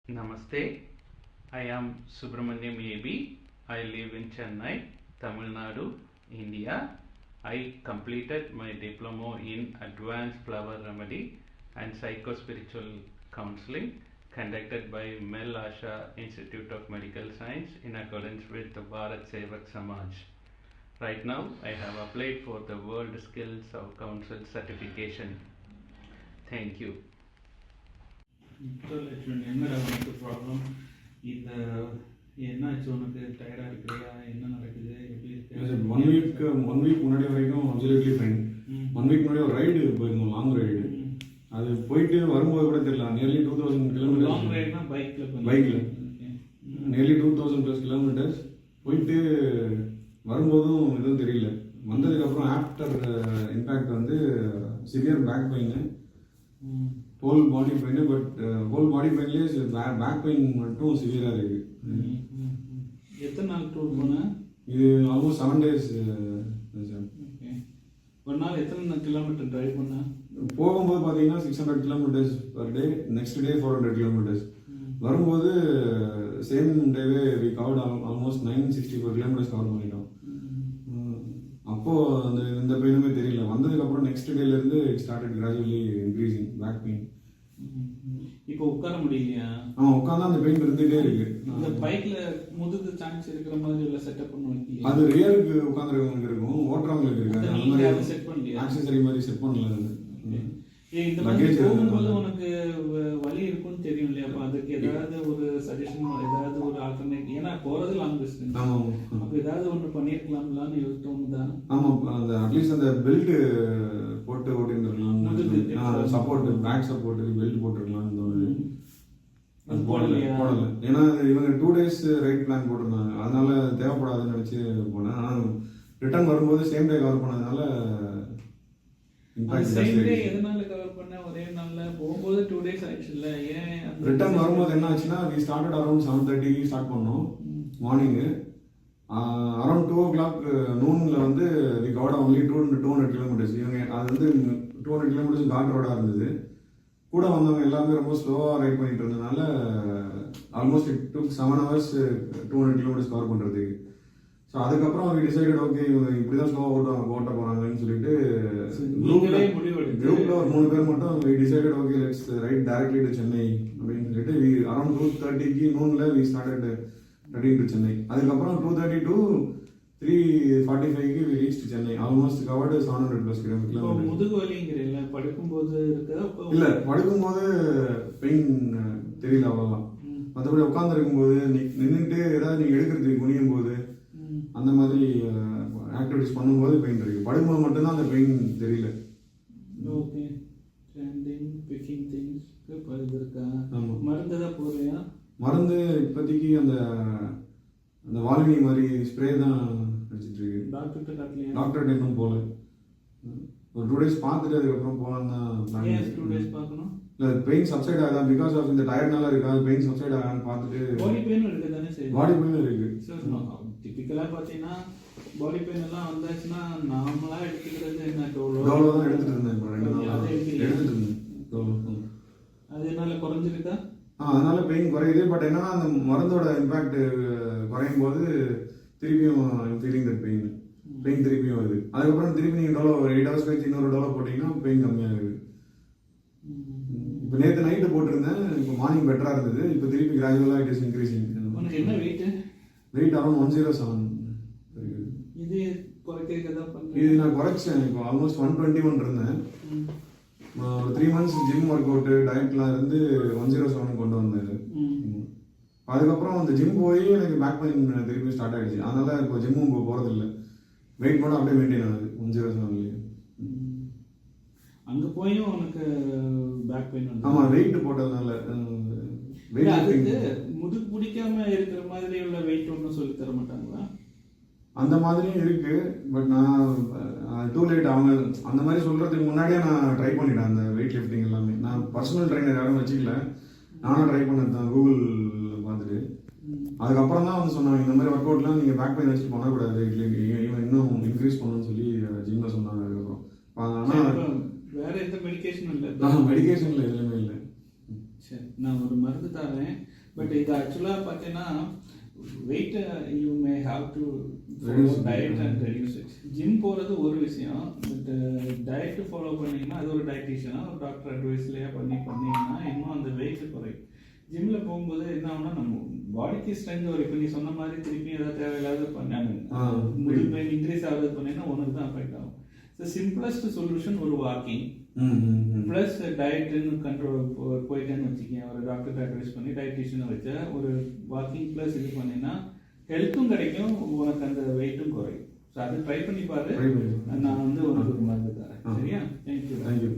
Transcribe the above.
Namaste, I am Subramaniam A.B. I live in Chennai, Tamil Nadu, India. I completed my diploma in Advanced Flower Remedy and Psychospiritual Counseling conducted by Mel Asha Institute of Medical Science in accordance with the Bharat Sevak Samaj. Right now, I have applied for the World Skills of Council certification. Thank you. என்னடா உனக்கு problem? இந்த என்னாச்சு உனக்கு? டயர்டாக இருக்கிறியா? என்ன நடக்குது? எப்படி இருக்கு? ஒன் வீக் முன்னாடி வரைக்கும் அப்சல்யூட்லி ஃபைன். 1 வீக் முன்னாடி ஒரு ரைடு போயிருந்தோம், லாங் ரைடு. அது போயிட்டு வரும்போது கூட தெரியல, நியர்லி 2000 கிலோமீட்டர். லாங் ரைடுனா பைக்கில் நியர்லி 2000+ கிலோமீட்டர்ஸ் போயிட்டு வரும்போதும் எதுவும் தெரியல. வந்ததுக்கப்புறம் ஆஃப்டர் இம்பேக்ட் வந்து severe back pain, whole body pain. But whole body பெயின்லேயே பேக் பெயின் மட்டும் சிவியராக இருக்குது. எத்தனை நாள் டூர் போனேன்? இது ஆல்மோஸ்ட் 7 days சார். ஒரு நாள் எத்தனை கிலோமீட்டர் டிரைவ் பண்ணேன்? போகும்போது பார்த்தீங்கன்னா 600 kilometres per day, next day 400 kilometres. வரும்போது சேம் டேவே we covered almost 964 kilometres cover பண்ணிட்டோம். அப்போது இந்த பெயினுமே தெரியல. வந்ததுக்கப்புறம் நெக்ஸ்ட் டேலேருந்து it started gradually increasing back pain. இப்போ உட்கார முடியலையா? உட்காந்தா அந்த பெயின் இருந்துகிட்டே இருக்கு. இந்த பைக்ல முதுகு சான்ஸ் இருக்கிற மாதிரி உள்ள செட்டப் பண்ணுவாங்க. அது ரியருக்கு உட்காந்துருக்கவங்களுக்கு இருக்கும், ஓட்டுறவங்களுக்கு இருக்காது. அந்த மாதிரி செட் பண்ணலையா? ஆக்சசரி மாதிரி செட் பண்ணல. இந்த மாதிரி போகும்போது உனக்கு வலி இருக்கும்னு தெரியும் இல்லையா? அப்போ அதுக்கு ஏதாவது ஒரு சஜஷன், ஏதாவது ஒரு ஆல்டர்னேட், ஏன்னா போறது லாங் டிஸ்டன்ஸ். அப்போ ஏதாவது ஒன்று பண்ணியிருக்கலாம்லான்னு தோணுதா? ஆமாம், அந்த அட்லீஸ்ட் அந்த பெல்ட் போட்டு ஓட்டிருந்துருக்கலாம், சப்போர்ட், பேக் சப்போர்ட் பெல்ட் போட்டுருக்கலாம்னு தோணுது. அது போடல. ஏன்னா இவங்க 2 days ரைட் பிளான் போட்டிருந்தாங்க, அதனால தேவைப்படாதுன்னு நினச்சி போனேன். ஆனால் ரிட்டர்ன் வரும்போது சேம் டே கவர் பண்ணதுனால எதனால கவர் பண்ண? ஒரே நாள்ல போகும்போது 2 days ஆயிடுச்சுல்ல, ஏன்? ரிட்டர்ன் வரும்போது என்ன ஆச்சுன்னா, we started around 7:30 ஸ்டார்ட் பண்ணோம் மார்னிங்கு. அரௌண்ட் 2 o'clock நூனில் வந்து வி கவர்ட் only 200 கிலோமீட்டர்ஸ். இவங்க அது வந்து 200 கிலோமீட்டர்ஸ் காட் ரோடாக இருந்தது. கூட வந்தவங்க எல்லாமே ரொம்ப ஸ்லோவாக ரைட் பண்ணிட்டு இருந்ததுனால almost it took 7 hours 200 kilometres cover பண்ணுறதுக்கு. ஸோ அதுக்கப்புறம் அவங்க டிசைடட், ஓகே இவங்க இப்படி தான் ஸ்லோவாக ஓட்ட போகிறாங்கன்னு சொல்லிட்டு குரூப்பில் ஒரு 3 பேர் மட்டும் decided, okay let's ride directly to Chennai அப்படின்னு சொல்லிட்டு அரௌண்ட் 2:30 நூனில் we started riding to Chennai. அதுக்கப்புறம் 2:30 to 3:45 we reach Chennai. Almost covered 700+ kilometre. முதுகு வலிங்கிறீங்களா? படுக்கும்போது இருக்கா? இல்லை, படுக்கும்போது பெயின் தெரியல அவ்வளோதான். மற்றபடி உட்காந்து இருக்கும்போது நின்றுட்டு ஏதாவது நீங்கள் எடுக்கிறதுக்கு குனியும் போது அந்த மாதிரி ஆக்டிவிட்டிஸ் பண்ணும்போது பெயின் இருக்கு. படுக்கும்போது மட்டும்தான் அந்த பெயின் தெரியல. ஓகே, ஸ்டாண்டிங் பிக்கிங் திங்ஸ் இது இருக்கா? மருந்து தான் போடுறியா? மருந்து இப்போதைக்கு அந்த வால்மி மாதிரி ஸ்ப்ரே தான் அடிச்சிட்டு இருக்கு. டாக்டர்கிட்ட காட்டலையா? டாக்டர்கிட்ட இன்னும் போகல. ஒரு 2 days பார்த்துட்டு அதுக்கப்புறம் போகலாம் தான் பிளான். 2 days பார்க்கணும். இல்லை, பெயின் சப்சைட் ஆகுதா பிகாஸ் ஆஃப் இந்த டயர்ட்னால இருக்கா, பெயின் சப்சைட் ஆகான்னு பார்த்துட்டு. பாடி பெயின் இருக்குது தானே? சரி, பாடி பெயின் இருக்கு. டிப்பிக்கலாக பார்த்தீங்கன்னா பாடி பெயின் எல்லாம் வந்தாச்சுன்னா நார்மலாக எடுத்துக்கிறது என்ன? டோலோ தான் எடுத்துட்டு இருந்தேன். இப்போ 2 நாள் எடுத்துட்டு இருந்தேன் டோலோ. அது என்னால் குறைஞ்சிருக்கா? அதனால பெயின் குறையுது. பட் என்னன்னா அந்த மருந்தோட இம்பாக்ட் குறையும் போது திருப்பியும் ஃபீலிங் தட் பெயின் திருப்பியும் வருது. அதுக்கப்புறம் திருப்பி நீங்கள் டோலோ 8 hours கழிச்சு இன்னொரு டோலோ போட்டிங்கன்னா பெயின் கம்மியாகுது. இப்போ நேற்று நைட்டு போட்டிருந்தேன், இப்போ மார்னிங் பெட்டராக இருந்தது. இப்போ திருப்பி கிராஜுவலாக இட் இஸ் இன்க்ரீசிங். என்ன வெயிட் அரௌண்ட் 107 இருக்குது. இது குறைக்கிறதா பண்ணுறேன். இது நான் குறைச்சேன். இப்போ ஆல்மோஸ்ட் 121 இருந்தேன். ஒரு 3 months ஜிம் ஒர்க் அவுட்டு டயட்லாம் இருந்து 107 கொண்டு வந்தேன். அதுக்கப்புறம் அந்த ஜிம் போய் எனக்கு பேக் பெயின் திருப்பி ஸ்டார்ட் ஆகிடுச்சு. அதனால இப்போ ஜிம்மும் போகிறதில்ல. வெயிட் மட்டும் அப்படியே மெயின்டைன் ஆகுது 107. அங்கே போயும் உனக்கு பேக் பெயின் வந்து? ஆமாம், வெயிட் போட்டதுனால. முதுகு பிடிக்காம இருக்கிற மாதிரி உள்ள வெயிட் ஒன்றும் சொல்லி தர மாட்டாங்களா? அந்த மாதிரியும் இருக்கு. பட் நான் டூ லேட். அவங்க அந்த மாதிரி சொல்றதுக்கு முன்னாடியே நான் ட்ரை பண்ணிட்டேன் அந்த வெயிட் லிஃப்டிங் எல்லாமே. நான் பர்சனல் ட்ரைனர் யாரும் வச்சுக்கல, நானும் ட்ரை பண்ணது தான் கூகுள் பார்த்துட்டு. அதுக்கப்புறம் தான் வந்து சொன்னாங்க, இந்த மாதிரி ஒர்க் அவுட்லாம் நீங்கள் பேக் பெயின் வச்சுட்டு பண்ணக்கூடாது, இவன் இன்னும் இன்க்ரீஸ் பண்ணணும்னு சொல்லி ஜிம்மில் சொன்னாங்க. அதுக்கப்புறம் ஆனால் வேற எந்த மெடிக்கேஷனும் இல்லை? மெடிக்கேஷனில் எதுவுமே இல்லை. சரி, நான் ஒரு மருந்து தரேன். பட் இது ஆக்சுவலாக பார்த்தீங்கன்னா weight you may have to diet and reduce it. Gym போகிறது ஒரு விஷயம், பட் டயட்டு ஃபாலோ பண்ணிங்கன்னா அது ஒரு டயட்டிஷியனாக ஒரு டாக்டர் அட்வைஸ்லேயே பண்ணிங்கன்னா இன்னும் அந்த வெயிட் குறையும். ஜிம்மில் போகும்போது என்ன ஆகுனா நம்ம பாடிக்கு ஸ்ட்ரென்த் ஒரு இப்போ நீ சொன்ன மாதிரி திருப்பி ஏதாவது தேவையில்லாத பண்ணாங்க முதுகு பெயின் இன்க்ரீஸ் ஆகுது பண்ணிங்கன்னா ஒன்று தான் அஃபெக்ட் ஆகும். ஸோ சிம்பிளஸ்ட் சொல்யூஷன் ஒரு வாக்கிங் ப்ளஸ் டயட்டுன்னு கண்ட்ரோல் போயிட்டேன்னு வச்சுக்கேன், ஒரு டாக்டர் அட்வைஸ் பண்ணி டயட்டிஷியனை வச்சா ஒரு வாக்கிங் ப்ளஸ் இது பண்ணினா ஹெல்த்தும் கிடைக்கும், உனக்கு அந்த வெயிட்டும் குறையும். ஸோ அது ட்ரை பண்ணி பாரு. நான் வந்து உனக்கு ஒரு மருந்து தரேன். சரியா? தேங்க்யூ.